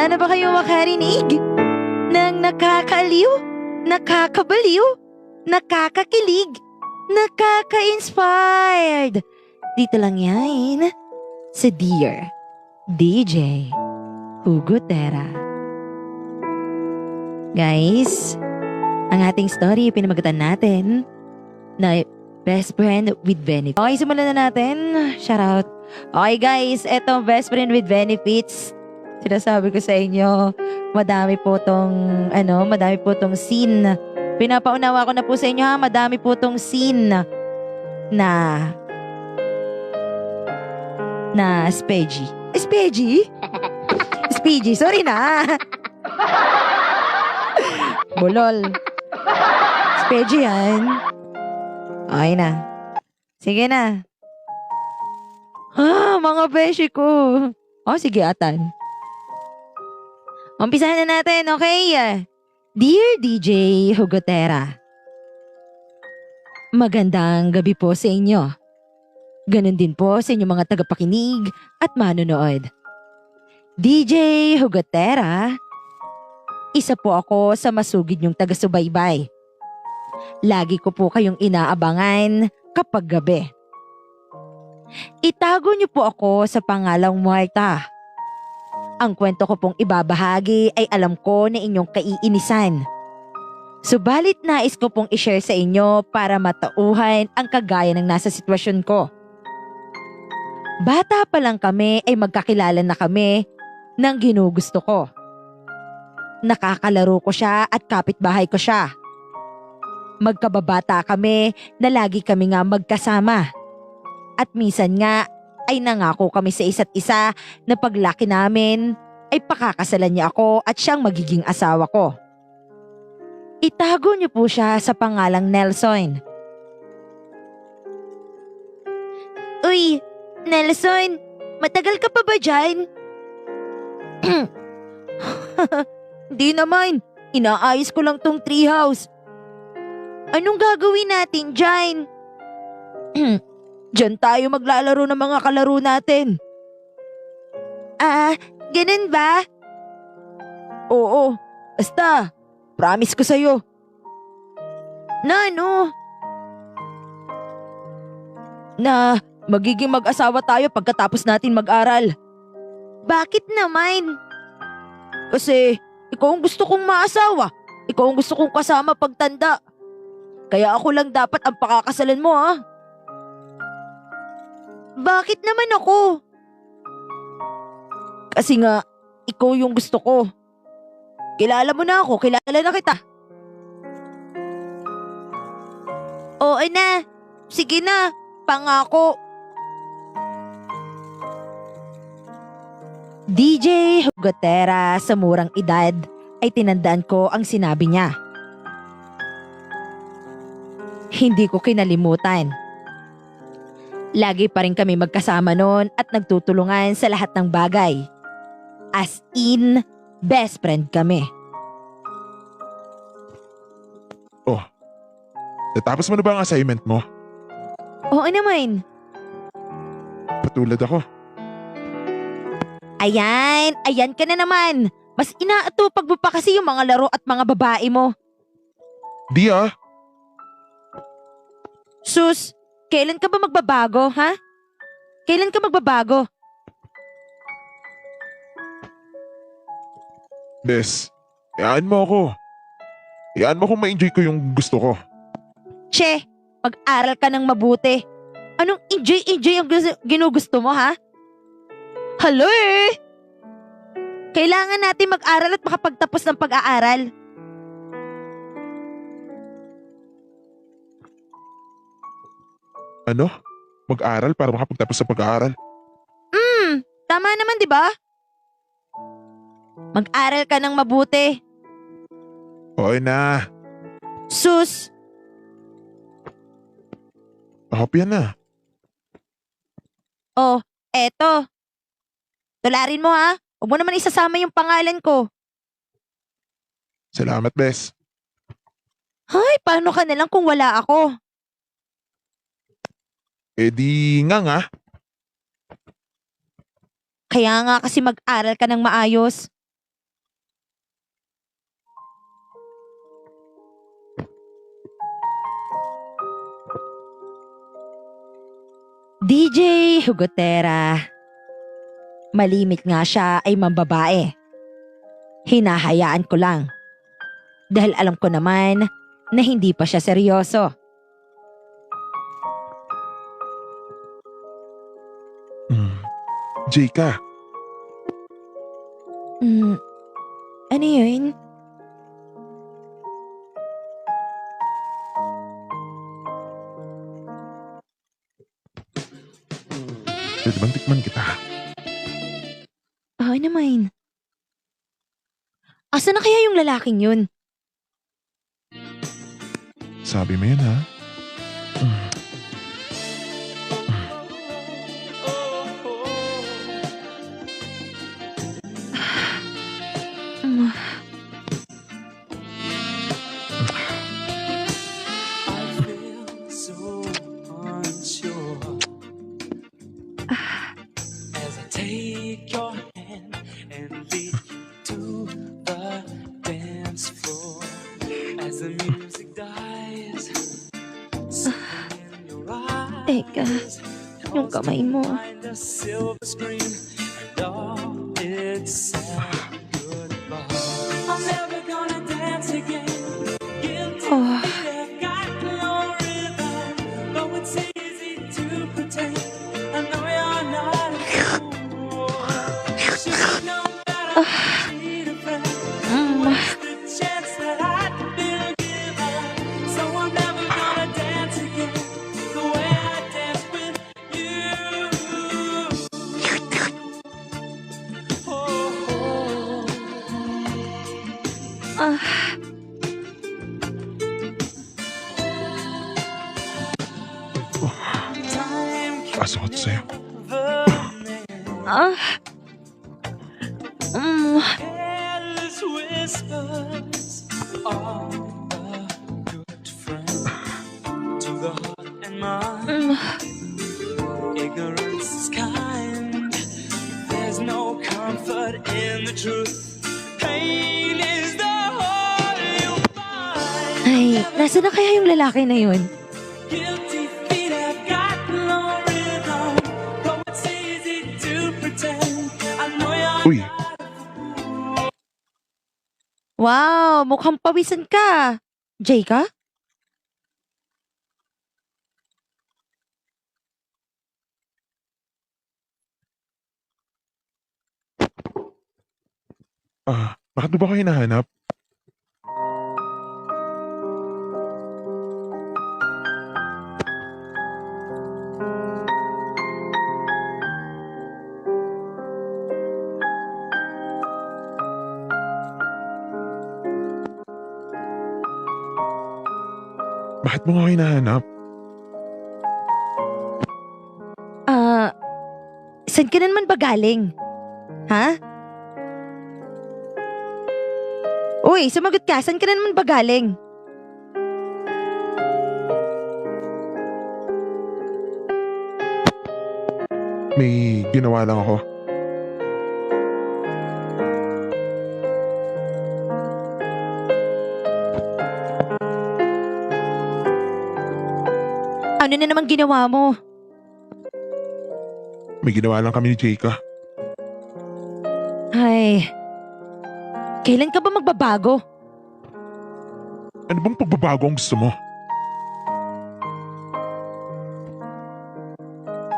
Handa na ba kayo makarinig ng nakakaliw, nakakabaliw, nakakakilig, nakaka-inspired? Dito lang yan sa Dear DJ Hugo Terra. Guys, ang ating story pinamagatan natin na Best Friend with Benefits. Okay, simulan na natin. Shout out. Okay guys, eto Best Friend with Benefits. Sinasabi ko sa inyo, madami po tong scene. Pinapaunawa ko na po sa inyo ha, madami po tong scene na spedgy. Spedgy? Spedgy, sorry na. Bulol. Spedgy yan. Okay na. Sige na. Mga beshi ko. Sige atan. Umpisahan na natin, okay? Dear DJ Hugo Terra, magandang gabi po sa inyo. Ganon din po sa inyong mga tagapakinig at manonood. DJ Hugo Terra, isa po ako sa masugid niyong taga-subaybay. Lagi ko po kayong inaabangan kapag gabi. Itago niyo po ako sa pangalang Marta. Ang kwento ko pong ibabahagi ay alam ko na inyong kaiinisan. Subalit nais ko pong ishare sa inyo para matauhan ang kagaya ng nasa sitwasyon ko. Bata pa lang kami ay magkakilala na kami ng ginugusto ko. Nakakalaro ko siya at kapitbahay ko siya. Magkababata kami na lagi kami nga magkasama. At minsan nga ay nangako kami sa isa't isa na paglaki namin ay pakakasalan niya ako at siyang magiging asawa ko. Itago niyo po siya sa pangalang Nelson. Uy, Nelson, matagal ka pa ba dyan? Di naman, inaayos ko lang tong treehouse. Anong gagawin natin dyan? Diyan tayo maglalaro ng mga kalaro natin. Ganun ba? Oo, basta, promise ko sa'yo. Na ano? Na magiging mag-asawa tayo pagkatapos natin mag-aral. Bakit naman? Kasi ikaw ang gusto kong maasawa. Ikaw ang gusto kong kasama pagtanda. Kaya ako lang dapat ang pakakasalan mo ha. Bakit naman ako? Kasi nga, ikaw yung gusto ko. Kilala mo na ako, kilala na kita. Oo na, sige na, pangako. DJ Hugo Terra sa murang edad ay tinandaan ko ang sinabi niya. Hindi ko kinalimutan. Lagi pa rin kami magkasama noon at nagtutulungan sa lahat ng bagay. As in, best friend kami. Oh, natapos mo na ba ang assignment mo? Oo naman. Patulad ako. Ayan ka na naman. Mas inaatupag mo pa kasi yung mga laro at mga babae mo. Di ah. Sus, kailan ka ba magbabago, ha? Kailan ka magbabago? Bes, iyaan mo ako. Iyaan mo kung ma-enjoy ko yung gusto ko. Che, mag-aral ka ng mabuti. Anong enjoy ang ginugusto mo, ha? Hello eh! Kailangan natin mag-aral at makapagtapos ng pag-aaral. Ano? Mag-aral para makapagtapos sa pag-aaral? Tama naman, di ba? Mag-aral ka ng mabuti. Oo na. Sus! Happy na. Oh, eto. Tularin mo ha. Huwag mo naman isasama yung pangalan ko. Salamat, Bes. Ay, paano ka nalang kung wala ako? Eh di nga. Kaya nga kasi mag-aral ka ng maayos. DJ Hugotera. Malimit nga siya ay mambabae. Hinahayaan ko lang. Dahil alam ko naman na hindi pa siya seryoso. Jayka, Ano yun? pwede bang tikman kita? Oo naman. Asa na kaya yung lalaking yun? Sabi mo yun ha? Mm, I feel so unsure as I take your hand and lead you to the dance floor. As the music dies, something in your eyes Teka, yung kamay mo. behind a silver screen, and all it said goodbye. I'm never gonna dance again. Guilty Oh. feet have got no rhythm, though it's easy to pretend. I know you're not a fool. Should've known better than to cheat a friend. What's the chance that I'd been given? So I'm never gonna dance again the way I danced with you. Oh. Ah, Time can Pasok ako sa'yo. never mend. ah. Careless whispers are a good friend to the heart and mind. Ignorance is kind. There's no comfort in the truth. Pain is the whole you find. Ay, nasa na kaya yung lalaki na yun? Guilty feet have got no rhythm, though it's easy to pretend. I know you're Uy, Wow, mukhang pawisan ka. Jay ka? bakit mo ba ako hinahanap? Bakit mo nga ako hinahanap? Saan ka naman ba galing? Ha? Uy, sumagot ka. Saan ka naman ba galing? May ginawa lang ako. Ano na naman ginawa mo? May ginawa lang kami ni Jayka. Ay, kailan ka ba magbabago? Ano bang pagbabago ang gusto mo?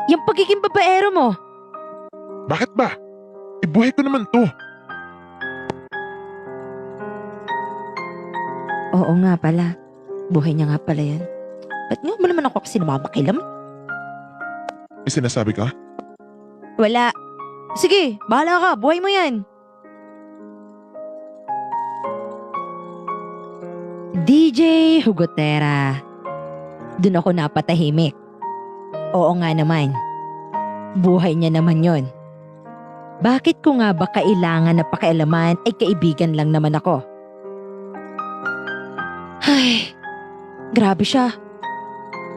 Yung pagiging babaero mo. Bakit ba? Ibuhay ko naman to. Oo nga pala. Buhay niya nga pala yan. Ba't nga mo naman ako kasi namamakilam? May sinasabi ka? Wala. Sige, bahala ka. Buhay mo yan. DJ Hugotera. Doon ako napatahimik. Oo nga naman. Buhay niya naman yon. Bakit ko nga ba kailangan na pakialaman ay kaibigan lang naman ako? Ay, grabe siya.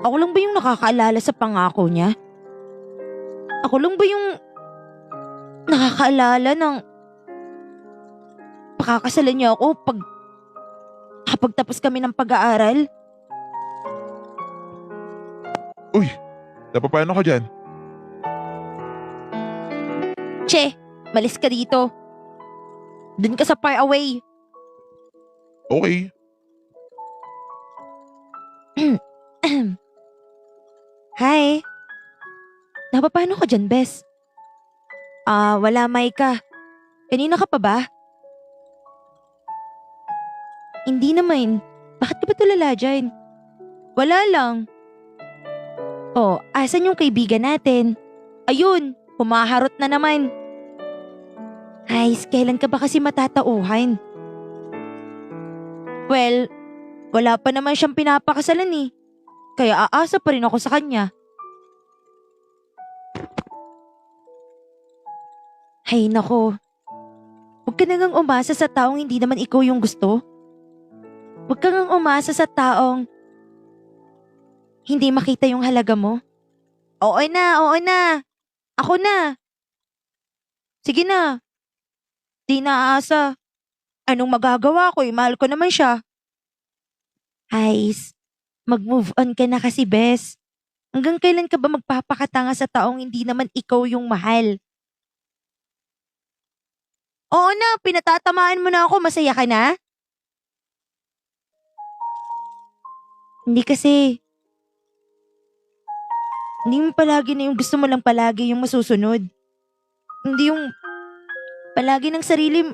Ako lang ba yung nakakaalala sa pangako niya? Ako lang ba yung nakakaalala ng pakakasalan niya ako kapag tapos kami ng pag-aaral? Uy, napapano ka dyan? Che, malis ka dito. Dun ka sa far away. Okay. Hi. Napapano ka dyan, Bes? Wala, Maika. Kanina ka pa ba? Hindi naman. Bakit ka ba tulala dyan? Wala lang. Oh, asan yung kaibigan natin? Ayun, humaharot na naman. Ay, kailan ka ba kasi matatauhan? Well, wala pa naman siyang pinapakasalan eh. Kaya aasa pa rin ako sa kanya. Hay nako. Huwag ka na ngang umasa sa taong hindi naman ikaw yung gusto. Huwag ka ngang umasa sa taong hindi makita yung halaga mo. Oo na. Ako na. Sige na. Di na-aasa. Anong magagawa ko? Mahal ko naman siya. Hais, mag-move on ka na kasi, Bes. Hanggang kailan ka ba magpapakatanga sa taong hindi naman ikaw yung mahal? Oo na, pinatatamaan mo na ako. Masaya ka na? Hindi kasi. Hindi mo palagi na yung gusto mo lang palagi yung masusunod. Hindi yung palagi ng sarili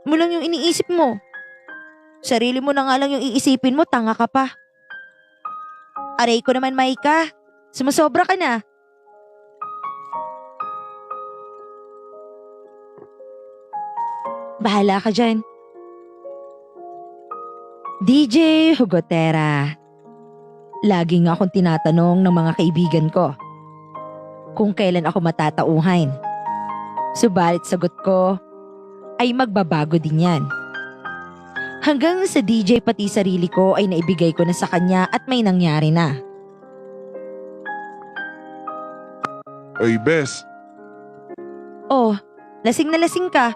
mo lang yung iniisip mo. Sarili mo na nga lang yung iisipin mo, tanga ka pa. Aray ko naman, Maika. Sumasobra ka na. Bahala ka dyan. DJ Hugotera. Lagi nga akong tinatanong ng mga kaibigan ko kung kailan ako matatauhan. Subalit sagot ko ay magbabago din yan. Hanggang sa DJ pati sarili ko ay naibigay ko na sa kanya at may nangyari na. Ay, Bes. Oh, lasing na lasing ka.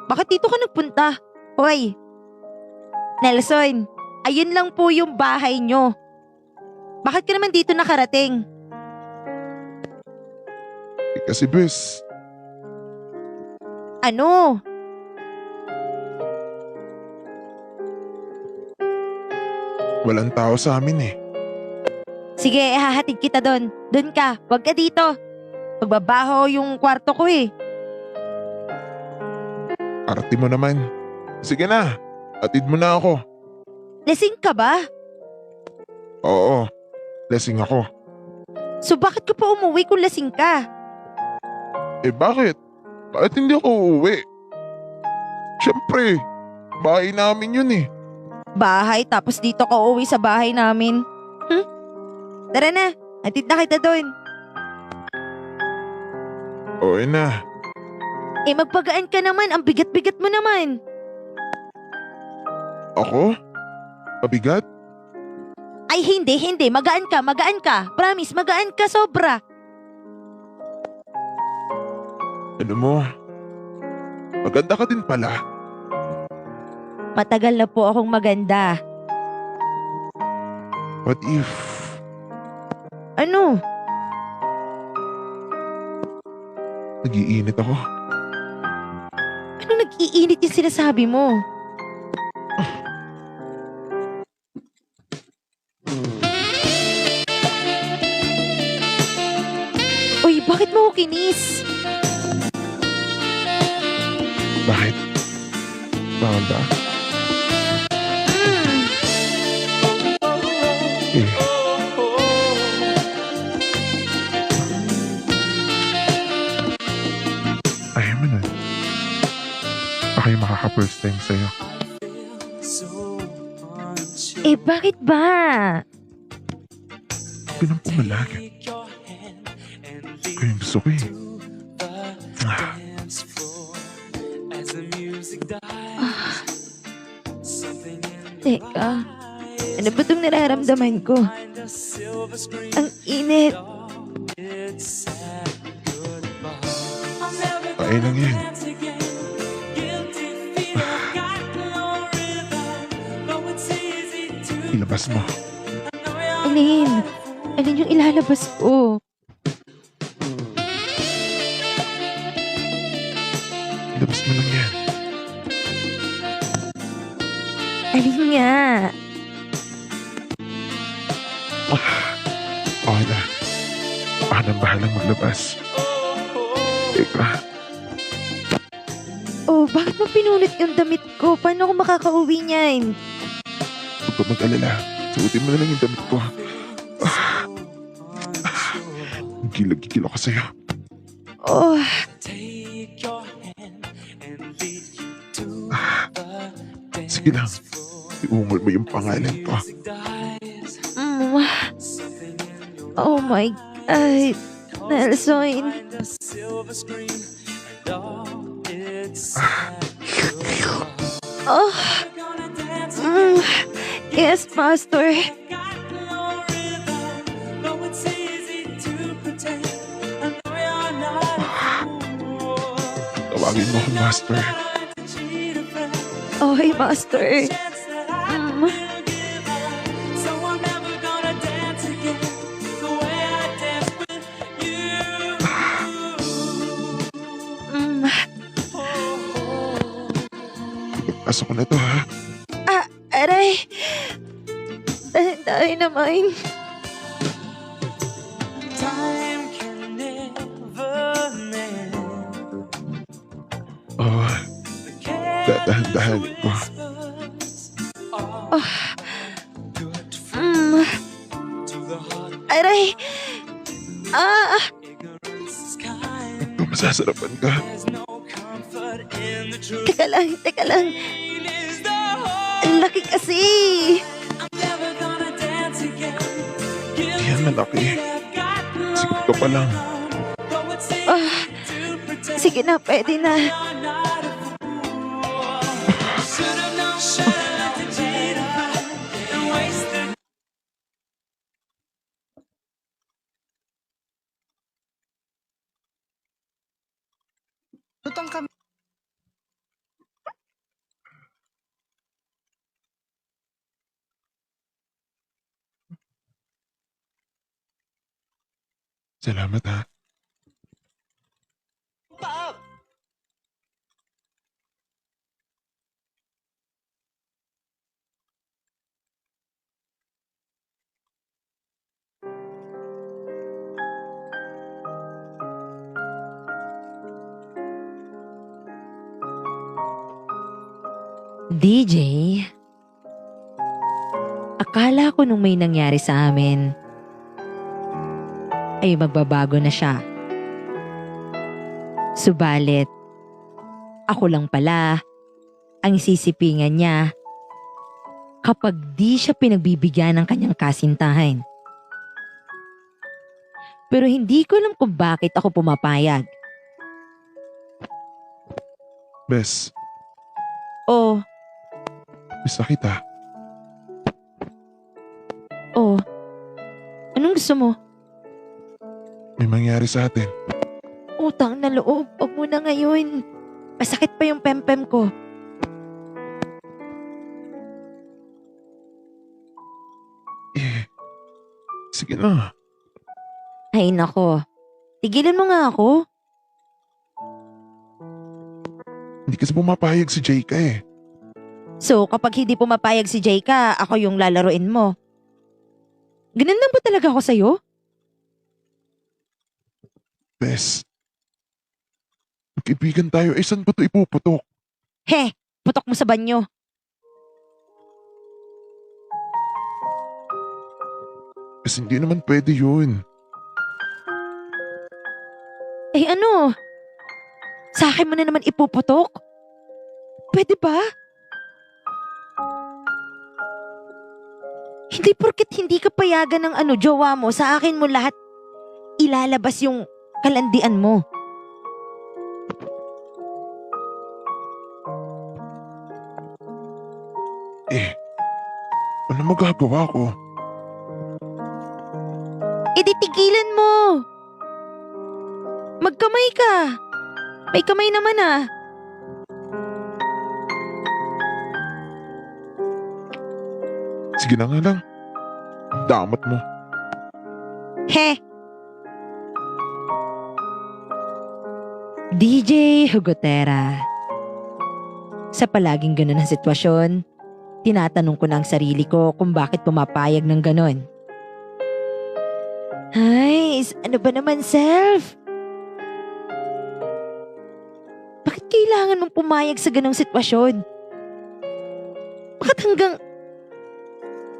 Bakit dito ka nagpunta? Hoy, Nelson, ayun lang po yung bahay nyo. Bakit ka naman dito nakarating? Kasi, Bes, Ano? walang tao sa amin eh. Sige, hahatid kita doon. Doon ka, wag ka dito. Magbabaho yung kwarto ko eh. Arte mo naman. Sige na, atid mo na ako. Lasing ka ba? Oo, lasing ako. So bakit ka pa umuwi kung lasing ka? Eh bakit? Bakit hindi ako uuwi? Siyempre, bahay namin yun eh. Bahay tapos dito ka uuwi sa bahay namin. Tara na, hatid na kita doon. Oo na. Eh magpagaan ka naman, ang bigat-bigat mo naman. Ako? Pabigat? Ay hindi, magaan ka. Promise, magaan ka sobra. Ano mo? Maganda ka din pala. Matagal na po akong maganda. What if... Ano? Nag-iinit ako? Anong nag-iinit yung sinasabi mo? Uy, bakit mo ako kinis? Bakit? Bawal ba? Eh, ayaw mo nun. Baka yung makaka-first time sa'yo. Eh, bakit ba? Pinang pumalaga. Kaya yung gusto ko eh. Ah, Teka, ano ba itong nararamdaman ko? Ang init. Ay lang yan. Ilabas mo. Alin? Alin yung ilalabas ko? nga. Okay na. Ako nang bahalang maglabas. Teka, Oh, bakit mo pinunit yung damit ko? Paano ako makakauwi niyan? huwag ka mag-alala. Suotin mo na lang yung damit ko. Gigil ako sa'yo. Oh, Take your hand and lead you to the Sige lang. dance floor. Iungol mo yung pangalan ko. Music dies, mm, something in your oh my God. Nelson. behind a silver screen, and all it's Oh, gonna dance yes, Master. got no rhythm, though it's easy to pretend. I know you're not a fool. Tawagin mo ako, Master. Trying to cheat a friend. Okay, Master. Chance that I will give up. So I'm never gonna dance again the way I danced with you. Mm, Pasok ko na to, ha? aray. Dahan-dahan naman. Time can never mend. Oh, The dahan-dahan ko. whispers are good Mm, to the heart. aray. Ignorance is kind. Kung masasarapan ka, There's no comfort in the truth. Teka lang. Pain is the whole. Ang laki kasi. I'm never gonna dance again. Hindi yan malaki. Sige ka pa lang. Sige na, pwede na. Lutong kami. Salamat, ha? DJ, akala ko nung may nangyari sa amin, ay magbabago na siya. Subalit, ako lang pala ang sisipingan niya kapag di siya pinagbibigyan ng kanyang kasintahan. Pero hindi ko alam kung bakit ako pumapayag. Bes, Oh, miss na kita. oh. Anong gusto mo? May mangyari sa atin. Utang na loob. Huwag mo na ngayon. Masakit pa yung pempem ko. Sige na. Ay nako. Tigilan mo nga ako. Hindi kasi pumapayag si Jayka eh. So kapag hindi pumapayag si Jayka, ako yung lalaruin mo. Ganun lang ba talaga ako sa'yo? Bes, magkaibigan tayo. Eh, saan ba ito ipuputok? He, putok mo sa banyo. Kasi hindi naman pwede yun. Eh ano? Sa akin mo na naman ipuputok? Pwede ba? Hindi porket hindi ka payagan ng jowa mo, sa akin mo lahat ilalabas yung kalandian mo. Ano magagawa ko? E di tigilan mo! Magkamay ka! May kamay naman ah. Sige na nga lang. Damat mo. He! DJ Hugotera. Sa palaging ganun ang sitwasyon, Tinatanong ko na ang sarili ko kung bakit pumapayag ng ganon. Ay, ano ba naman, self? Bakit kailangan mong pumayag sa ganong sitwasyon?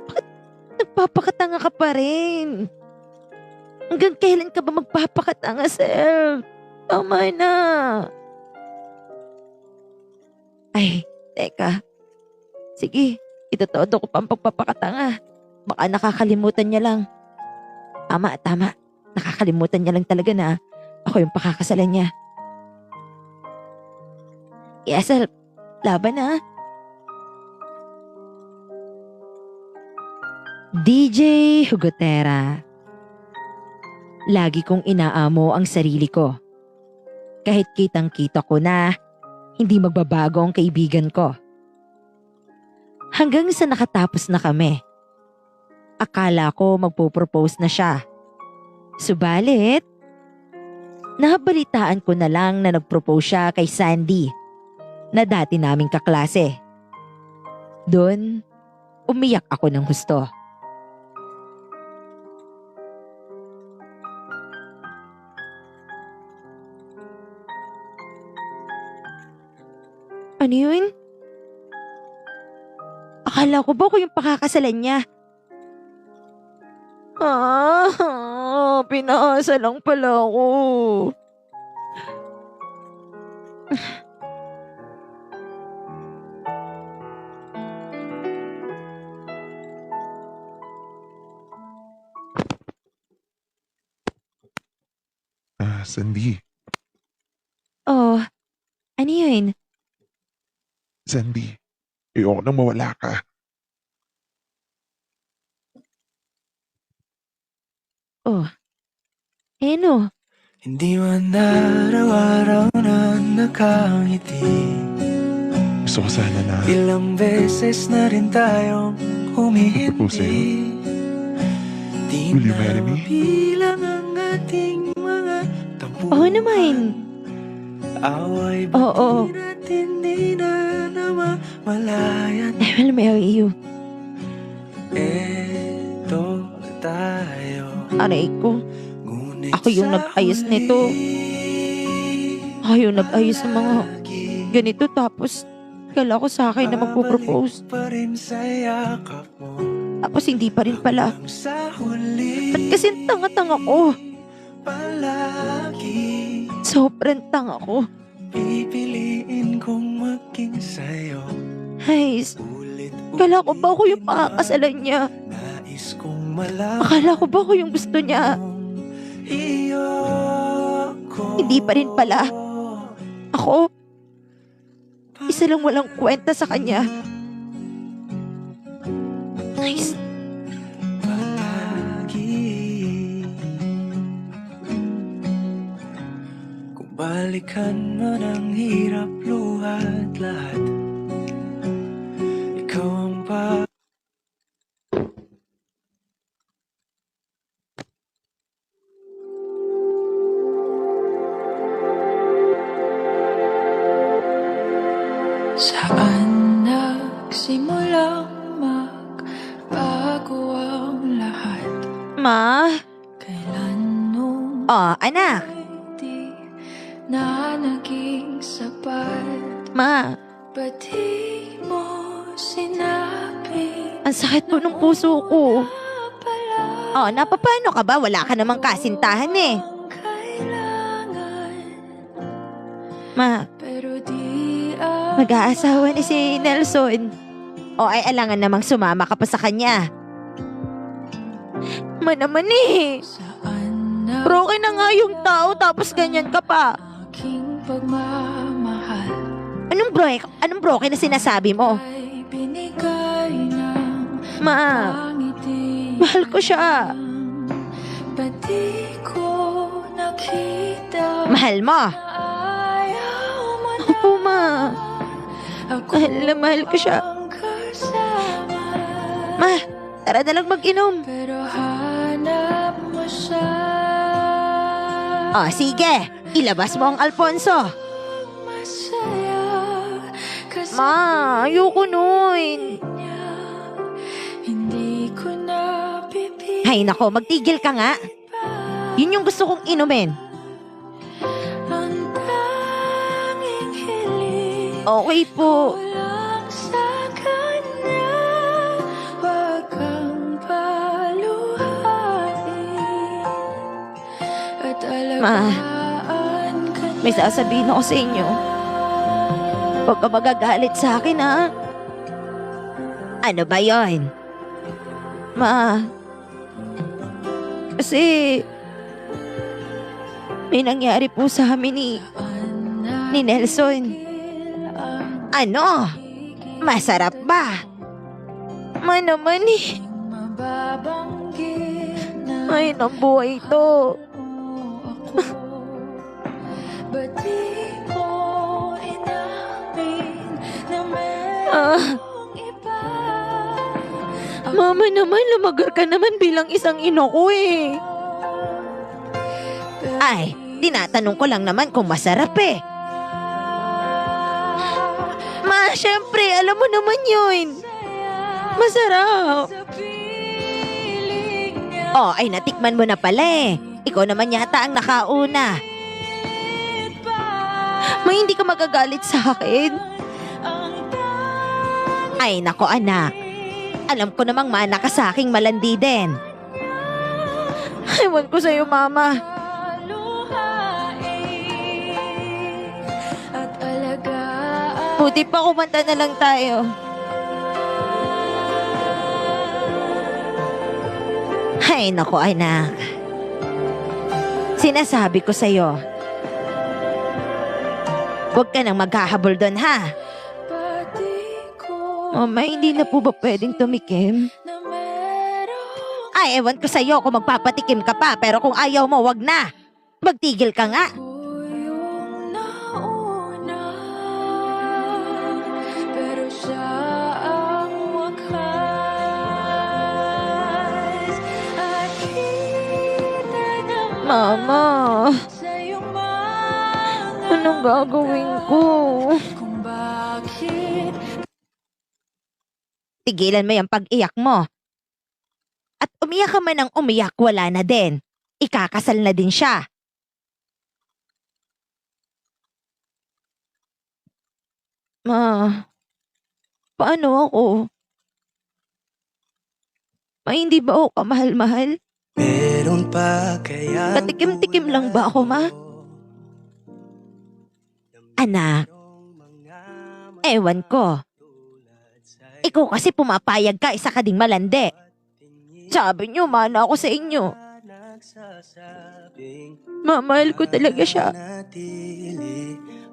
Bakit nagpapakatanga ka pa rin? Hanggang kailan ka ba magpapakatanga, self? Tama na. Ay, teka. Sige, itotodo ko pa ang pagpapakatanga. Baka nakakalimutan niya lang. Tama. Nakakalimutan niya lang talaga na ako yung pakakasalan niya. Self, laban na. DJ Hugotera. Lagi kong inaamo ang sarili ko. Kahit kitang-kita ko na hindi magbabago ang kaibigan ko. Hanggang sa nakatapos na kami. Akala ko magpo-propose na siya. Subalit, nabalitaan ko na lang na nag-propose siya kay Sandy na dati naming kaklase. Doon, umiyak ako ng husto. Ano yun? Akala ko ba ko yung pakakasalan niya? Pinaasa lang pala ako. Sandy. Oh, ano yun? Sandy. Ayoko nang mawala ka. Oh, ano? Hindi man araw-araw na nakangiti. Gusto ko sana na Ilang beses na rin tayong Propose sa'yo. humihindi. Di Will you na marry me? mabilang ang ating mga tampuhan. Oo naman. Away Oo. ba't natin di na namamalayan? I will marry you. Eto tayo. Aray ko. Ngunit Ako yung sa nag-ayos nito. huli, Ako yung nag-ayos ng mga ganito tapos kala ko sa akin na magpo-propose. babalik pa rin sa yakap mo. Tapos hindi pa rin pala. Hanggang sa huli, Ba't kasi tanga-tanga ko? palagi Sobrang tanga ko. pipiliin kong maging sa'yo. Ay, Ulit-ulit kala ko ba ako yung pakakasalan niya? nais kong malaman Akala ko ba ako yung gusto niya? iyo ko. Hindi pa rin pala. Ako, isa lang walang kwenta sa kanya. Nice. Palagi kung balikan man ang hirap luhat lahat, ikaw ang Saan nagsimulang magbago ang lahat? Ma? Kailan nung Oh, anak. di na naging sapat? Ma, Ba't di mo sinabi ang sakit po ng puso ko. pala Oh, napapano ka ba? Wala ka namang kasintahan eh. ang kailangan? Ma, Pero di mag-aasawa ni si Nelson. O ay alangan namang sumama ka pa sa kanya. Ma naman eh. Saan na Broken na nga yung tao tapos ganyan ka pa. aking pagmamahal Anong broken na sinasabi mo? ay binigay ng Ma, pangiti? mahal ko siya. Ba't di ko nakita Mahal mo? na ayaw mo na Opo, ma. ako Mahal na mahal ko siya. ang kasama? Ma, tara na lang mag-inom. Pero hanap mo siya. Oh, sige. Ilabas mo ang Alfonso. Masaya kasi Ma, ayoko nun. niya Hay nako, magtigil ka nga. Yun yung gusto kong inumin. Ang tanging hiling Okay po. lang sa kanya, wag kang paluhain at alagaan ka May sasabihin ako sa inyo. Huwag ka magagalit sa akin, ha? Ano ba yon? Kasi may nangyari po sa amin ni Nelson. Ano? Masarap ba? Naman eh. mababanggit na Ay, nabuhay to. ba't di ko inamin na Ah, merong iba? Mama naman, lumagar ka naman bilang isang ino ko eh. Ay, tinatanong ko lang naman kung masarap eh. Ma, syempre, alam mo naman yun. Masarap. Sa piling niya Oh, ay natikman mo na pala eh. Ikaw naman yata ang nakauna. pa Ma, hindi ka magagalit sa akin. ang Ay, nako anak. Alam ko namang mana ka sa aking malandi din. Ewan ko sa'yo, mama. paluhain at alagaan. Buti pa kumanta na lang tayo. Ay, nako anak. Sinasabi ko sa'yo, huwag ka nang maghahabol doon, ha? Pati ko Mama, hindi na po ba pwedeng tumikim? na merong Ay, ewan ko sa'yo kung magpapatikim ka pa, pero kung ayaw mo, wag na. Magtigil ka nga. yung nauna, pero siya ang wakas. At kita naman Mama, sa iyong mga anong gagawin ko? kung bakit Tigilan mo yung pag-iyak mo. At umiyak ka man ng umiyak, wala na din. Ikakasal na din siya. Ma, paano ako? Ma, hindi ba ako kamahal-mahal? Meron pa kaya Patikim-tikim lang ba ako, ma? Anak, ewan ko. Ikaw kasi pumapayag ka, isa ka ding malandi. Sabi niyo, mana ako sa inyo. Mahal ko talaga siya.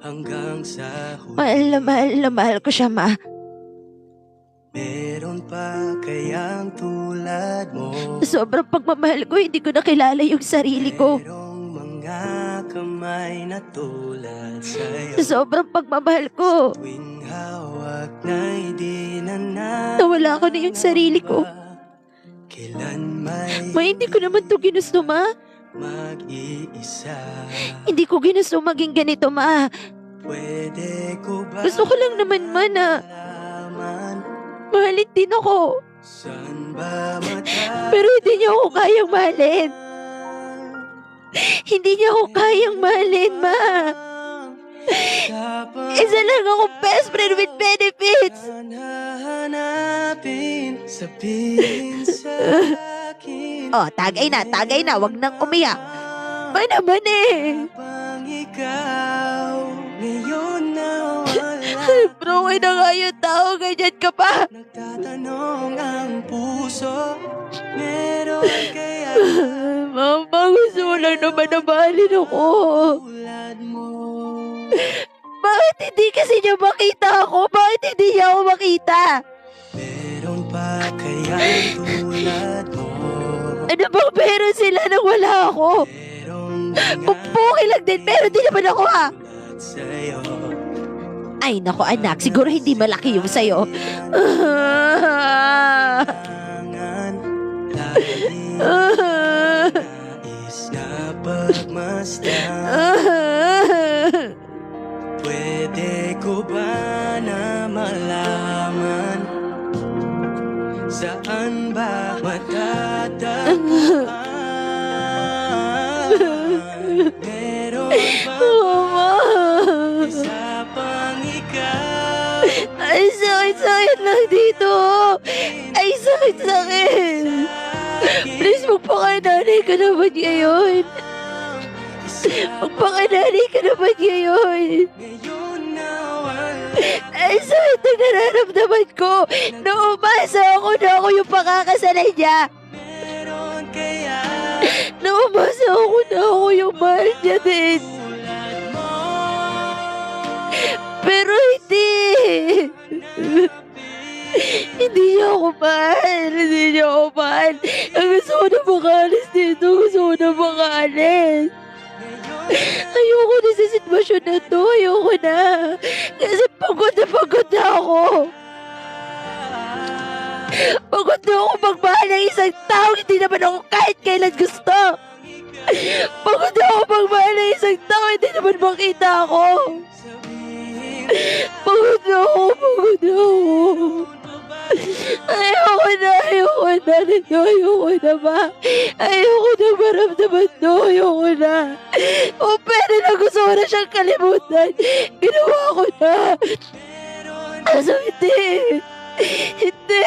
Hanggang sa huli. Mahal na mahal ko siya, ma. Meron pa kayang tulad mo. Sa sobrang pagmamahal ko, hindi ko nakilala yung sarili ko. Merong mga kamay na tulad sa'yo. Sa sobrang pagmamahal ko, Tuwing hawak na'y di na nawala ko na yung sarili ko. Kailan may Ma, hindi ko naman to ginusto, ma. mag-iisa. Hindi ko ginusto maging ganito, ma. Pwede ko ba Gusto ko lang naman, ma, na malaman mahalin din ako. saan ba mata? Pero hindi niya ako kayang mahalin. Hindi niya ako kayang mahalin, ma. Isa lang akong best friend with benefits. Hanapin, sabihin sa akin. Oh, tagay na. Wag nang umiyak. Ba naman eh. Habang ikaw ngayon nawala. Bro, na nga yung tao, ganyan ka pa. Nagtatanong ang puso, meron kaya Mama, gusto mo lang naman na mahalin ako. tulad mo? Bakit hindi kasi niya makita ako? Bakit hindi niya ako makita? Meron pa kaya tulad mo? Ano bang meron sila nang wala ako? Merong Pupuki lang din, pero di naman ako ha. tulad sa'yo. Ay nako anak, siguro hindi malaki yung sa'yo. Kailangan laging nais na pagmasdan. Pwede ko ba na malaman saan ba matatagpuan sakit. Please, magpakananay ka naman ngayon. Magpakananay ka naman ngayon. Ngayon na wala Ay, sakit na nararamdaman ko. Naumasa ako na ako yung pakakasalan niya. meron kaya Naumasa ako na ako yung mahal niya din. tulad mo. Pero hindi. Hindi niya ako mahal. Hindi niya ako mahal. Ang gusto ko na makaalis dito. Gusto ko na makaalis. Ayoko na sa sitwasyon na to. Ayoko na. Kasi pagod na ako. Pagod na ako magmahal ng isang tao. Hindi naman ako kahit kailan gusto. Pagod na ako magmahal ng isang tao. Hindi naman makita ako. Pagod na ako. Ayoko na nito. Ayoko na ba? Ayoko na maramdaman to. Ayoko na. O pwede na gusto ko na siyang kalimutan. Ginawa ko na. Kaso hindi. Hindi.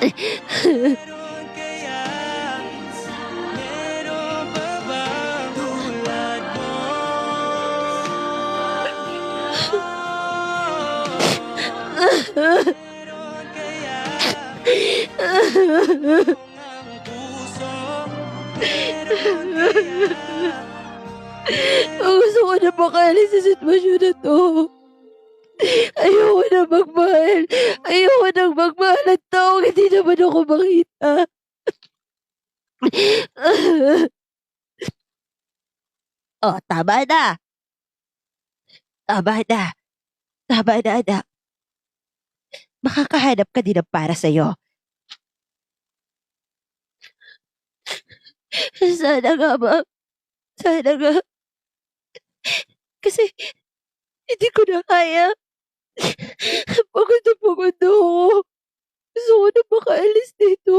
Meron kaya, meron pa bang tulad mo? Meron kaya ang puso? Meron kaya Ang gusto ko na makaalis sa sitwasyon na to. Ayoko na magmahal. Ayoko na magmahal at taong hindi naman ako makita. Oh, tama na. Tama na. Tama na, anak. Makakahanap ka din ng para sa'yo. Sana nga ba? Sana nga. Kasi hindi ko na kaya. Pagod na ako. Gusto ko na makaalis dito.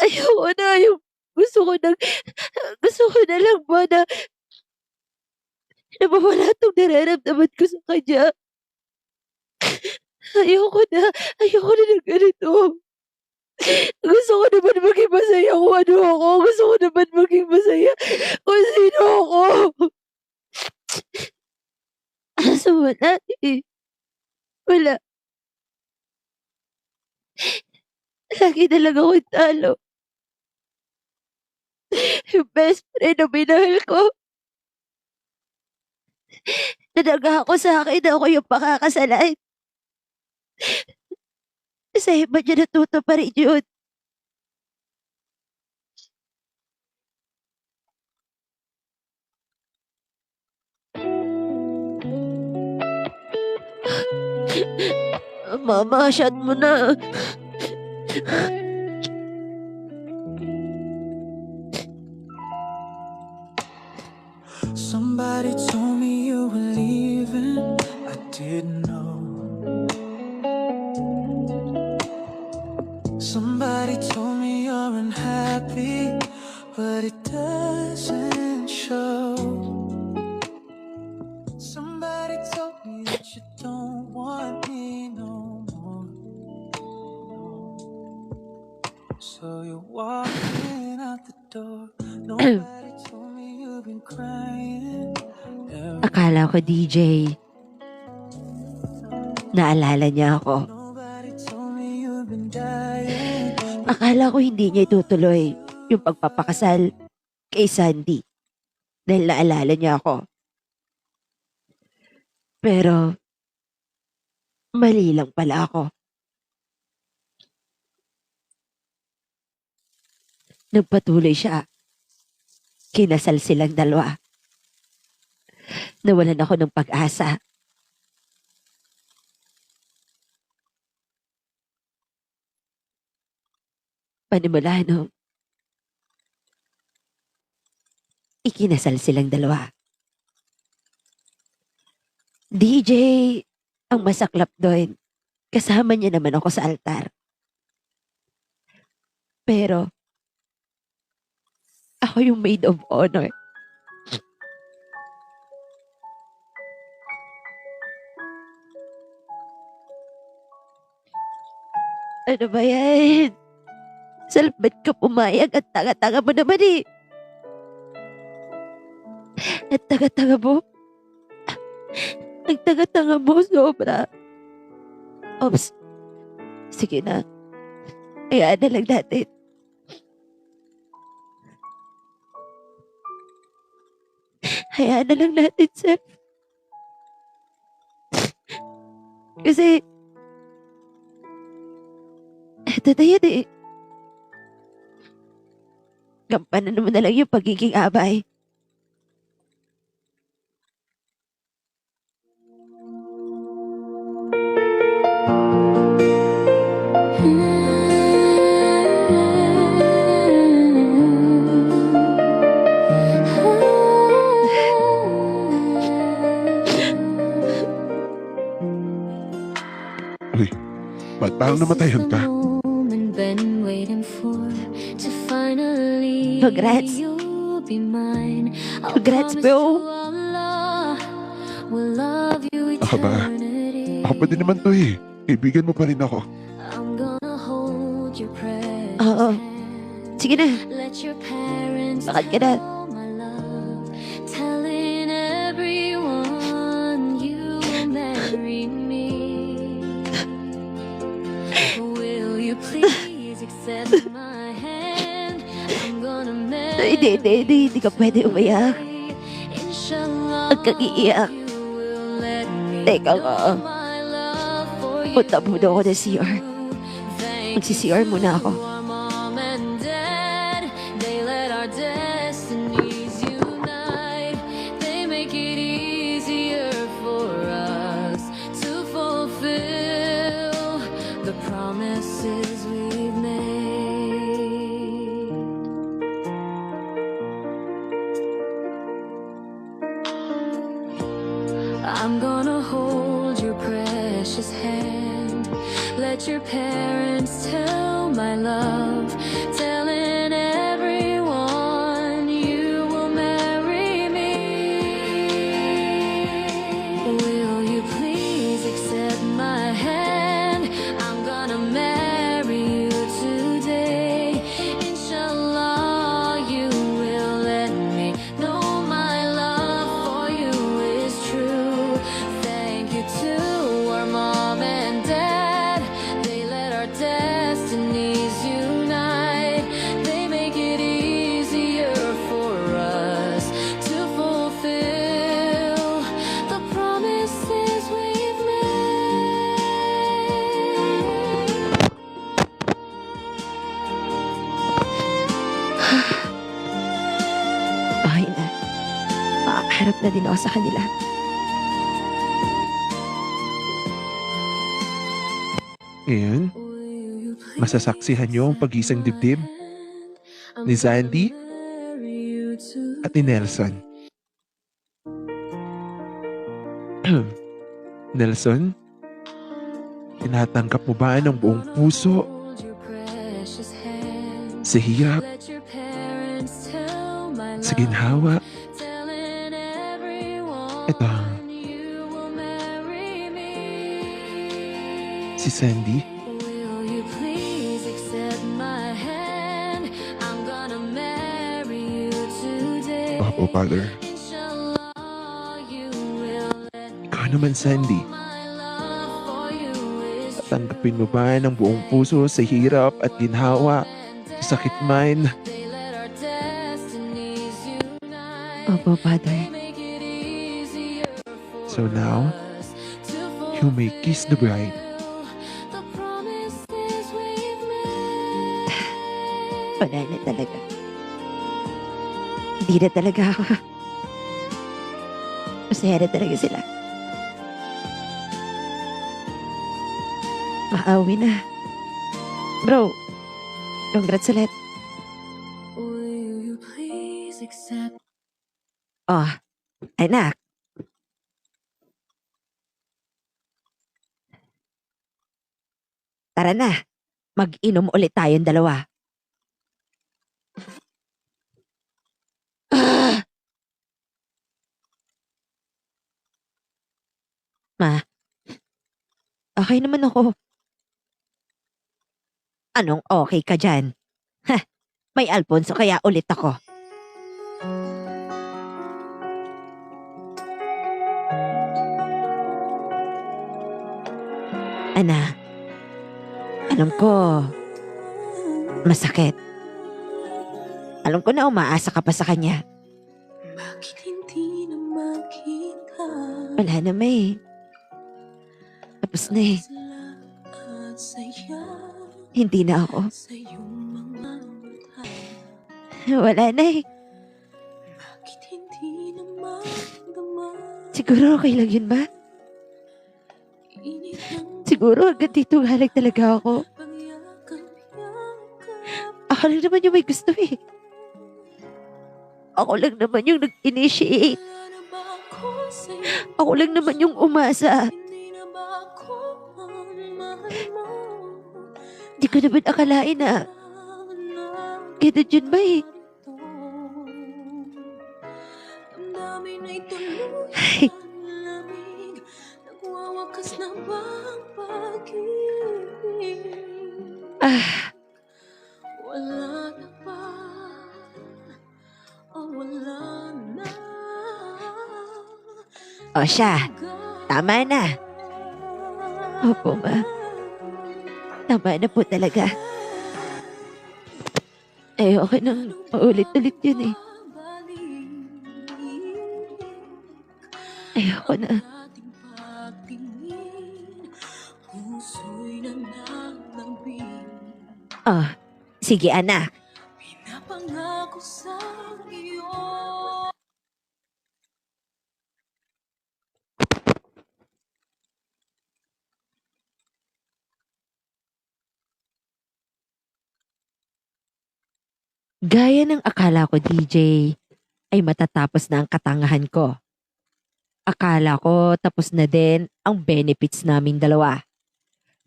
Ayoko na. Gusto ko na lang ba na mawala itong nararamdaman ko sa kanya. Ayoko na ng ganito. Gusto ko naman maging masaya kung ano ako. Gusto ko naman maging masaya kung sino ako. Kaso wala eh. Wala. Lagi na lang ako'y talo. Yung best friend na minahal ko. Nanaga ako sa akin na ako yung pakakasalan. Sa iba niya natuto pa rin yun. Mama, shot mo na. Somebody told me you were leaving. I didn't know. Somebody told me you're unhappy, but it doesn't show. Somebody told me that you don't want me no more. So you're walking out the door. Nobody told me you've been crying. Akala ko DJ. Naalala niya ako. Nobody told me you've been dying. Akala ko hindi niya itutuloy yung pagpapakasal kay Sandy. Dahil naalala niya ako. Pero, mali lang pala ako. Nagpatuloy siya. Kinasal silang dalawa. Nawalan ako ng pag-asa. Panimula nung ikinasal silang dalawa. DJ, ang masaklap doon, kasama niya naman ako sa altar. Pero, ako yung maid of honor. Ano ba yan? Sal, ba't ka pumayag? At tanga-tanga mo naman eh. At tanga-tanga mo. Ang tanga-tanga mo, sobra. Ops, sige na. Hayaan na lang natin. Hayaan na lang natin, sir. Kasi, eto na yan eh. Gampanan mo na lang yung pagiging abay. Uy, ba't parang namatayan ka? Congrats. Congrats, bro. Ako ba? Ako pa din naman to eh. Kaibigan mo pa rin ako. Oo. Sige na. Bakit ka na? Telling everyone you will marry me. Will you please accept my hand? I'm gonna marry Hindi ka pwede umayak. Inshallah, Huwag kang iiyak. you will let me Teka nga. know my love for you. Punta muna ako ng CR. Thank Magsi-CR muna ako. you, our mom and dad. They let our destinies unite. They make it easier for us to fulfill the promises we've made. I'm gonna hold your precious hand. Let your parents tell my love, telling everyone you will marry me. Will you please accept my hand? I'm gonna marry you today. Inshallah, you will let me know my love for you is true. Thank you to our mom and dad. They let our destinies unite. They make it easier for us to fulfill the promises we've made. Okay na. Makakaharap na din ako sa kanila. Ngayon, masasaksihan niyo ang pag-isang dibdib ni Sandy at ni Nelson. Nelson, tinatanggap mo ba ng buong puso sa hirap, sa ginhawa? Ito, si Sandy. Will you please accept my hand? I'm gonna marry you today. Opo, Father. Inshallah, you will let Ikaw naman, Sandy. my love for you is Tanggapin mo ba ng buong puso sa hirap at ginhawa, sa sakit man? they let our destinies unite. Opo, Father. Make it easier for So now, us to you may kiss the bride. the promises we've made. Wala na talaga. Hindi na talaga ako. Masaya na talaga sila. Maawi na. Bro, congrats ulit. Will you please accept Oh, anak. Tara na. Mag-inom ulit tayong dalawa. Ah! Ma, okay naman ako. Anong okay ka dyan? Ha, may Alfonso kaya ulit ako. Ana, alam ko, masakit. Alam ko na umaasa ka pa sa kanya. Bakit hindi na makita? Wala na may. Tapos na eh. At saya Hindi na ako. sa iyong mga mata. Wala na eh. Bakit hindi na magdama? Siguro okay lang yun ba? Init ng Siguro hanggang dito halag talaga ako. pangyakap-yakap. Ako lang naman yung may gusto eh. Ako lang naman yung nag-initiate. Wala na ba ako sa'yo? Ako lang naman yung umasa. Hindi na ba ako ang mahal mo? Di ko naman akalain na ganun yun ba eh. Damdamin ay Ay. tuluyan lamig. Nagwawakas na ba ang pag-ibig? Ah, Wala na ba? O wala na? o siya, tama na. Opo ma, tama na po talaga. Ayoko nang paulit-ulit yun eh. Ayoko na. Ating pagtingin, puso'y nananambing. Oh, sige anak. Pinapangako sa iyo. Gaya ng akala ko, DJ, ay matatapos na ang katangahan ko. Akala ko tapos na din ang benefits naming dalawa.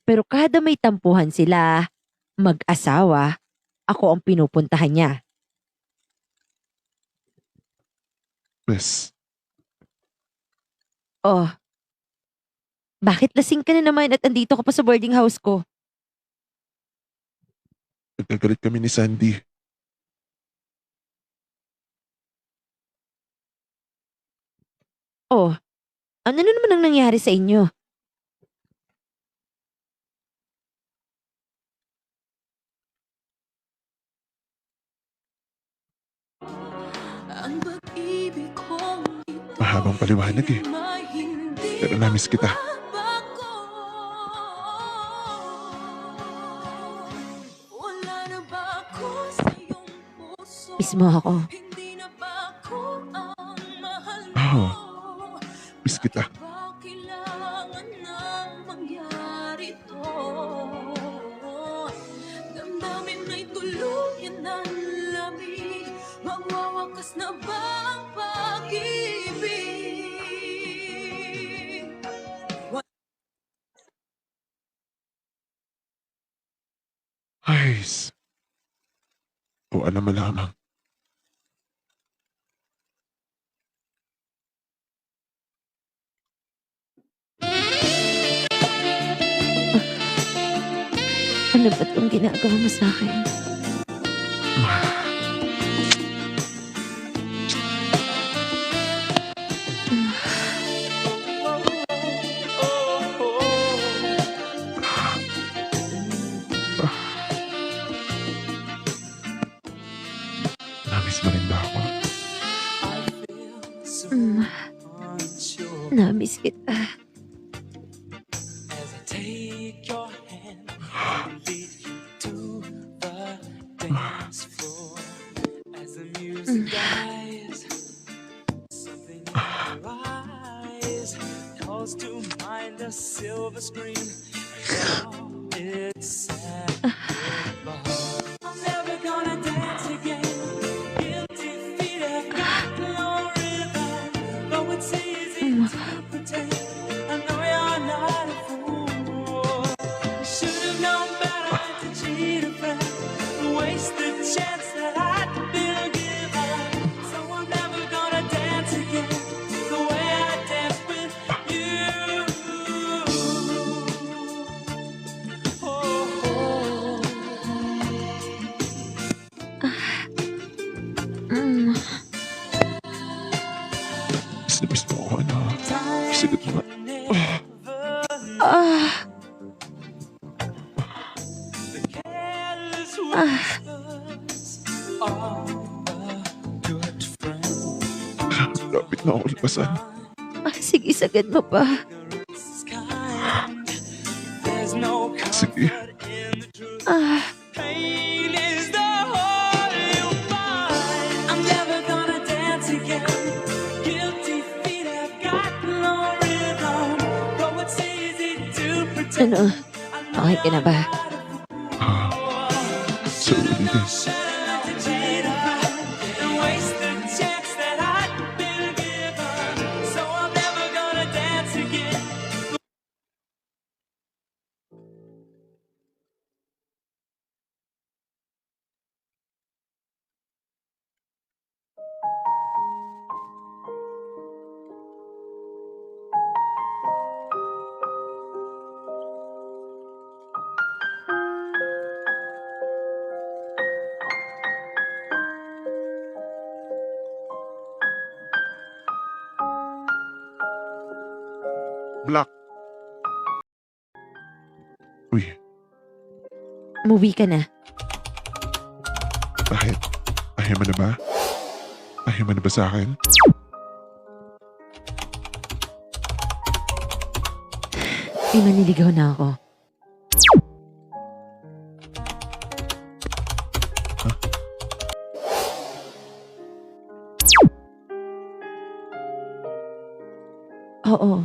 Pero kada may tampuhan sila, mag-asawa, ako ang pinupuntahan niya. Bes, Oh, bakit lasing ka na naman at andito ka pa sa boarding house ko? nagkagalit kami ni Sandy. Oh, ano na naman ang nangyari sa inyo? Ang pag-ibig kong ito Mahabang paliwanag eh. may hindi Pero namiss kita. bago. Wala na ba ako sa iyong puso? Mismo ako. Hindi na ba ako ang mahal mo? Oo. Miss kita. Ba kailangan na mangyari to? Damdamin ay tuluyan ng lamig. Magwawakas na ba ang pag-ibig? Ay, o alam mo lamang. Ano ba itong ginagawa mo sa akin? Namiss mo rin ba ako? Mm, Unsure namiss kita. as I take your hand and lead you to the dance floor. As the music dies, something in your eyes calls to mind a silver screen. And now it's sad goodbye. I'm never gonna dance again. Guilty feet have got no rhythm. Though it's easy to pretend, I know you're not a fool. You should have known better to cheat a friend, waste the chance that I'd been given. So I'm never gonna dance again the way I danced with you. Oh, miss mo ako, ano? Sagot mo. Ah, Careless ah, whispers are a good friend. Lapit na ako labasan. sige, sagad mo pa. It's kind. There's no Sige. comfort in the truth. Ah, Pain is the whole you find. I'm never gonna dance again. Guilty feet have got no rhythm. Though it's easy to pretend. ano? Okay ka na ba? Sorry din. And waste the chance that I'd been given. So I'm never gonna dance again. Black. Uy, Movie ka na. bakit? Ayaw mo na ba? Ayaw mo na ba sa akin? May maniligaw na ako. Oo.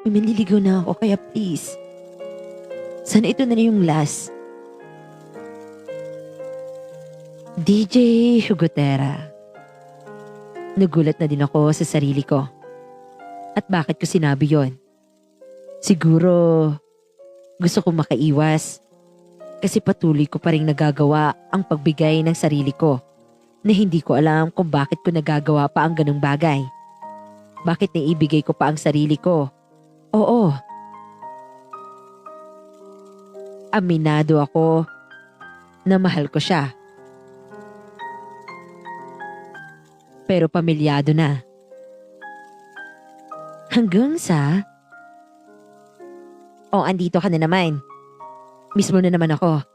May manliligaw na ako, kaya please. Sana ito na yung last. DJ Hugotera. Nagulat na din ako sa sarili ko. At bakit ko sinabi yon? Siguro, gusto ko makaiwas. Kasi patuloy ko pa rin nagagawa ang pagbigay ng sarili ko na hindi ko alam kung bakit ko nagagawa pa ang ganung bagay. Bakit naibigay ko pa ang sarili ko? Oo. Aminado ako na mahal ko siya. Pero pamilyado na. Hanggang sa... Oh, andito ka na naman. Miss mo na naman ako.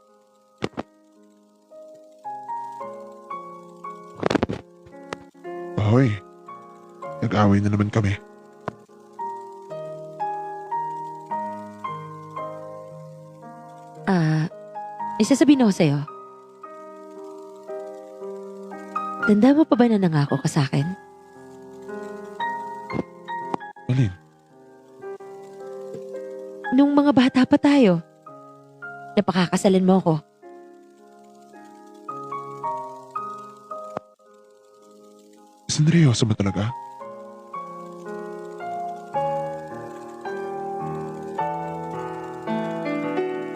Hoy, nag-away na naman kami. May sasabihin ako sa'yo. Tanda mo pa ba na nangako ka sa akin? Alin? Nung mga bata pa tayo, napakakasalan mo ako. Seryoso ba talaga?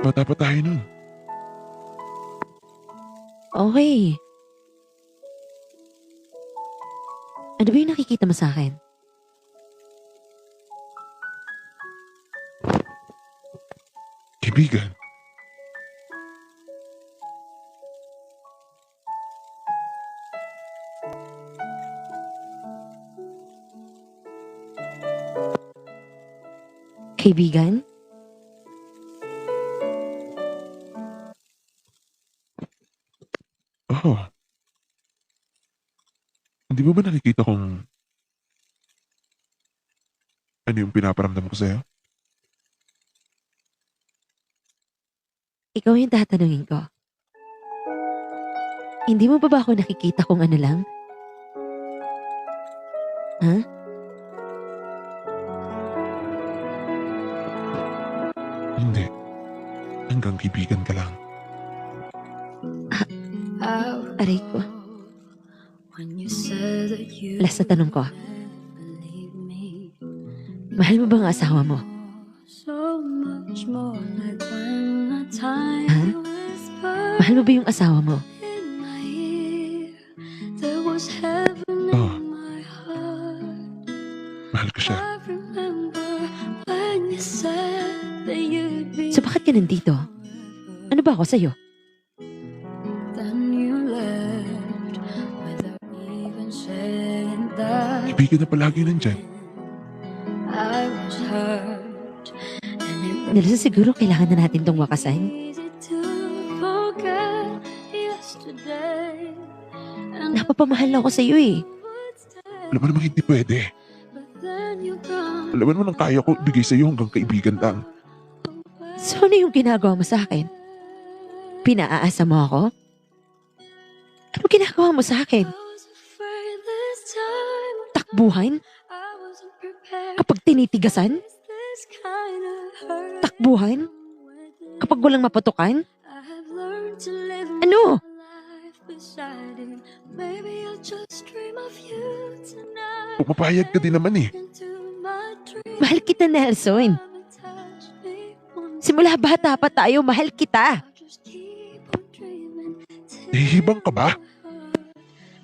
Bata pa tayo nun. Okay. Ano ba yung nakikita mo sa akin? Kaibigan. Kaibigan? Oo. Hindi mo ba nakikita kung ano yung pinaparamdam ko sa'yo? Ikaw yung tatanungin ko. Hindi mo ba ako nakikita kung ano lang? Ha? Hindi. Hanggang kaibigan ka lang. Aray ko. Last na tanong ko. Mahal mo ba ang asawa mo? Ha? Mahal mo ba yung asawa mo? Oo. Mahal ko siya. So bakit ka nandito? Ano ba ako sa'yo? kaibigan na palagi nandyan. I was hurt, and it was Nilsa siguro kailangan na natin tong wakasan. easy to forget yesterday. And Napapamahal ako sa iyo eh. would stay, Alam mo namang hindi pwede. but then you gone Alam mo naman ang kaya ko ibigay sa'yo hanggang kaibigan lang. away. So ano yung ginagawa mo sa akin? Pinaaasa mo ako? Ano ginagawa mo sa akin? I was afraid this time Takbuhan? I wasn't prepared. Kapag tinitigasan? Is this kind of hurt Takbuhan? within? Kapag walang maputukan? I have learned to live Ano? my life beside you. Maybe I'll just dream of you tonight. Pumapayag ka din naman eh. Into my dreams. Mahal kita, Nelson. Come and touch me once. Simula bata pa tayo, mahal kita. I'll just keep on dreaming till Nahihibang ka ba?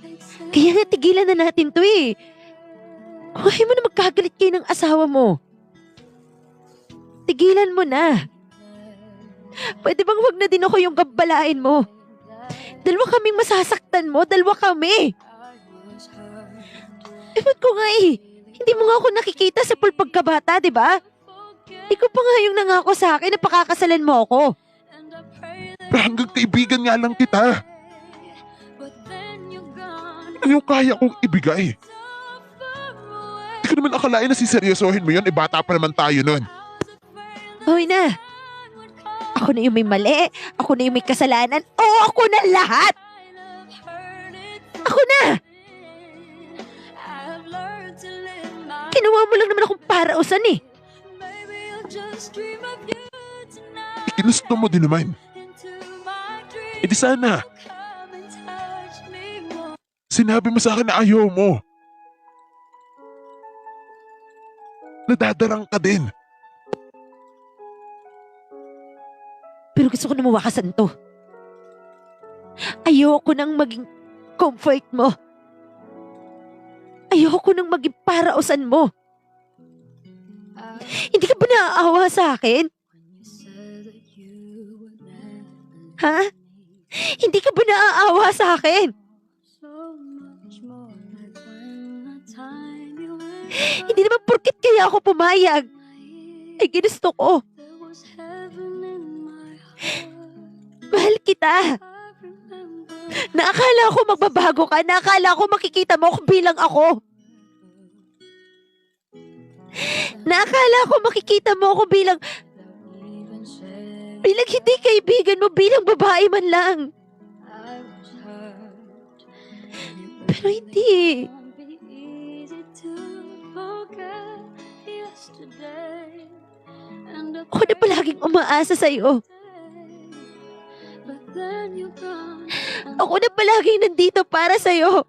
exhale. Kaya nga tigilan na natin to eh. Kung ayaw mo na magkagalit kayo ng asawa mo. Tigilan mo na. Pwede bang wag na din ako yung gabalain mo? Dalawa kaming masasaktan mo, dalawa kami. Ewan ko nga eh. Hindi mo nga ako nakikita sa pagkabata, di ba? Ikaw pa nga yung nangako sa akin na pakakasalan mo ako. And I pray that Pero hanggang kaibigan nga lang kita. but then you're gone Ano yung kaya kong ibigay? so far away. Hindi ko naman akalain na siseryosohin mo yun. Bata pa naman tayo nun. Hoy na. Ako na yung may mali. Ako na yung may kasalanan. Oo, ako na lahat. Ako na. Kinuha mo lang naman akong parausan eh. Ikinusto mo din naman. E di sana. Sinabi mo sa akin na ayaw mo. Nadadarang ka din. Pero gusto ko na mawakasan to. Ayoko nang maging comfort mo. Ayoko nang maging parausan mo. Hindi ka ba naaawa sa akin? Ha? Hindi ka ba naaawa sa akin? Hindi naman porket kaya ako pumayag. Ay ginusto ko. Mahal kita. Naakala ko magbabago ka. Naakala ko makikita mo kung bilang ako. Naakala ko makikita mo ako bilang hindi kaibigan mo, bilang babae man lang. Pero hindi. Ako na palaging umaasa sa'yo. Ako na palaging nandito para sa'yo.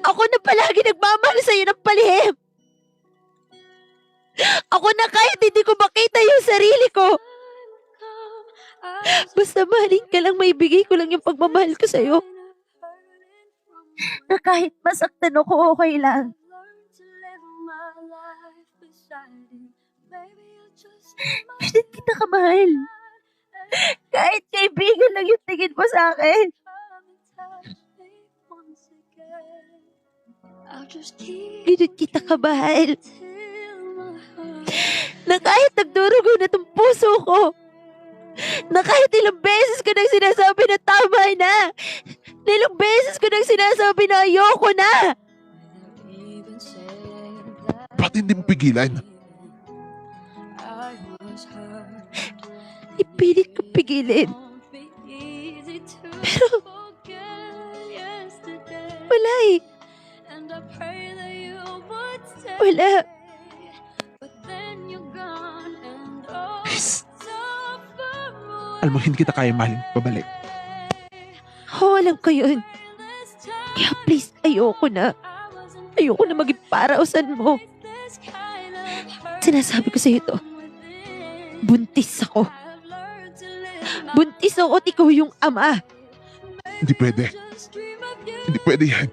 Ako na palaging nagmamahal sa'yo ng palihim. Ako na kahit hindi ko makita yung sarili ko. Basta mahalin ka lang, maibigay ko lang yung pagmamahal ko sa'yo. Na kahit masaktan ako, okay lang. Hindi kita kamahal. Kahit kaibigan lang yung tingin mo sa akin. Ganun kita kamahal. Na kahit nagdurugo na tong puso ko. Na kahit ilang beses ko nang sinasabi na tama na. Na ilang beses ko nang sinasabi na ayoko na. Ba't hindi mo pigilan? Ipilit ko pigilin. Pero wala eh. Wala. Yes. Alam mo, hindi kita kaya mahalin pabalik. Oo, alam ko yun. Kaya please, ayoko na. Ayoko na maging parausan mo. Sinasabi ko sa'yo to. Buntis ako. Buntis ako at ikaw yung ama. Hindi pwede. Hindi pwede yan.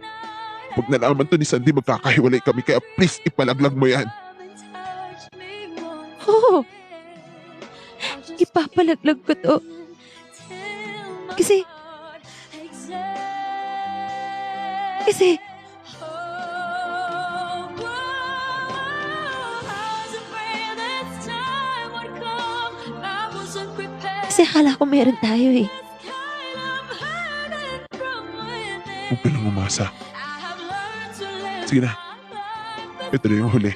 Pag nalaman to ni Sandy, magkakahiwalay kami. Kaya please, ipalaglag mo yan. Oo. Ipapalaglag ko to. Kasi Kasi akala ko meron tayo eh. Huwag ka lang umasa. Sige na. Ito na yung huli.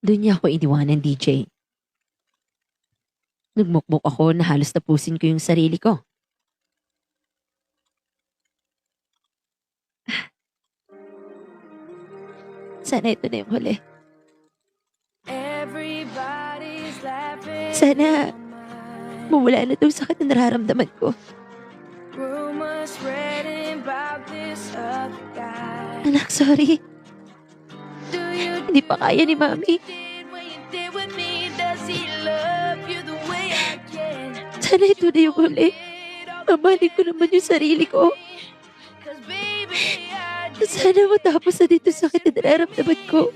Doon niya ako iniwanan, DJ. Nagmukmuk ako na halos tapusin ko yung sarili ko. Sana ito na yung huli. Sana mawala na itong sakit na nararamdaman ko. Anak, sorry. Hindi pa kaya ni Mami. Sana ito na yung huli. Mamahalin ko naman yung sarili ko. Sana matapos na dito sakit na nararamdaman ko.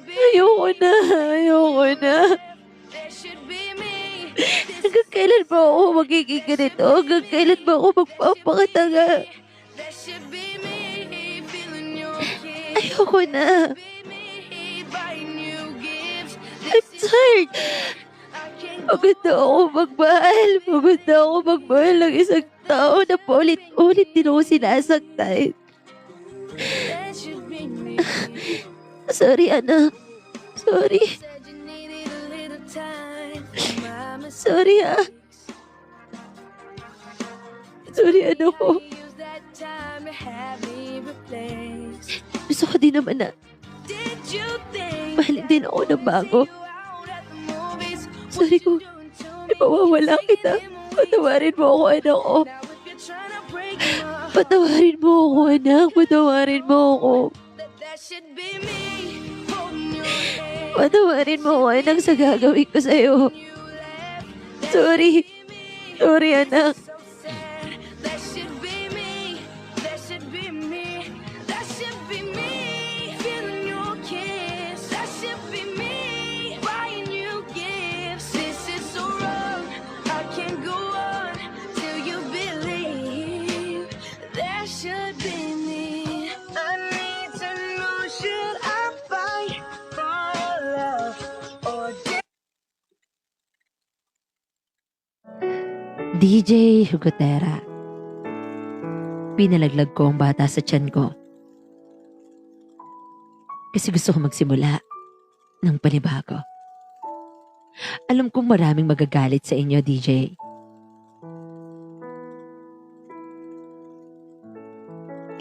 Ayoko na. Ayoko na. Hanggang kailan ba ako magiging ganito? Hanggang kailan ba ako magpapakatanga? Ayoko na. I'm tired. Pagod na ako magmahal. Pagod na ako magmahal ng isang tao na paulit-ulit din ako sinasaktan. Sorry, anak. Sorry. Sorry, ah. Sorry, anak ko. Gusto ko din naman na mahalin din ako ng bago. Sorry ko, ipawawala kita. Patawarin mo ako, anak ko. Patawarin mo ako, anak. Patawarin mo ako. Patawarin mo ako, anak, sa gagawin ko sa'yo. Sorry. Sorry, anak. DJ Hugotera. Pinalaglag ko ang bata sa tiyan ko. Kasi gusto ko magsimula ng panibago. Alam kong maraming magagalit sa inyo, DJ.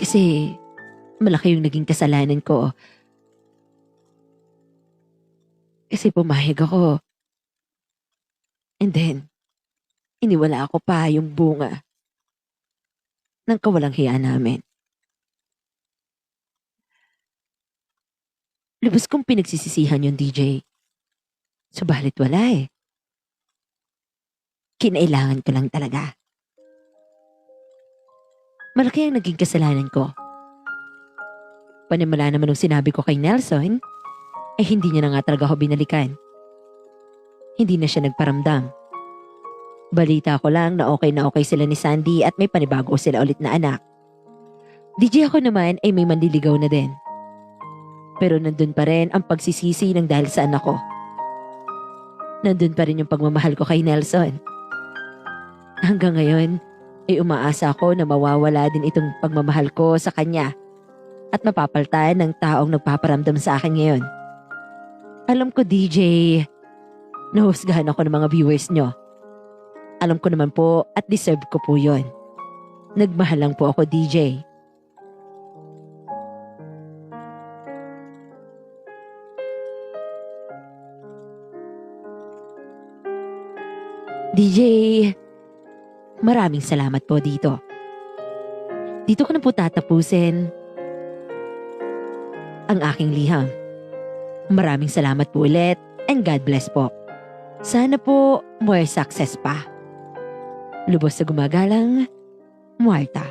Kasi malaki yung naging kasalanan ko. Kasi pumayag ako. And then, iniwala ako pa yung bunga ng kawalang hiya namin. Lubos kong pinagsisisihan yung DJ. Subalit wala eh. Kinailangan ko lang talaga. Malaki ang naging kasalanan ko. Panimula naman nung sinabi ko kay Nelson, ay hindi niya na nga talaga ako binalikan. Hindi na siya nagparamdam. Balita ko lang na okay sila ni Sandy at may panibago sila ulit na anak. DJ ako naman ay may manliligaw na din. Pero nandun pa rin ang pagsisisi ng dahil sa anak ko. Nandun pa rin yung pagmamahal ko kay Nelson. Hanggang ngayon, ay umaasa ako na mawawala din itong pagmamahal ko sa kanya at mapapaltayan ng taong nagpaparamdam sa akin ngayon. Alam ko, DJ, nahusgahan ako ng mga viewers nyo. Alam ko naman po at deserve ko po yun. Nagmahal lang po ako, DJ. DJ, maraming salamat po dito. Dito ko na po tatapusin ang aking liham. Maraming salamat po ulit and God bless po. Sana po more success pa. Lubos sa gumagalang, Marta.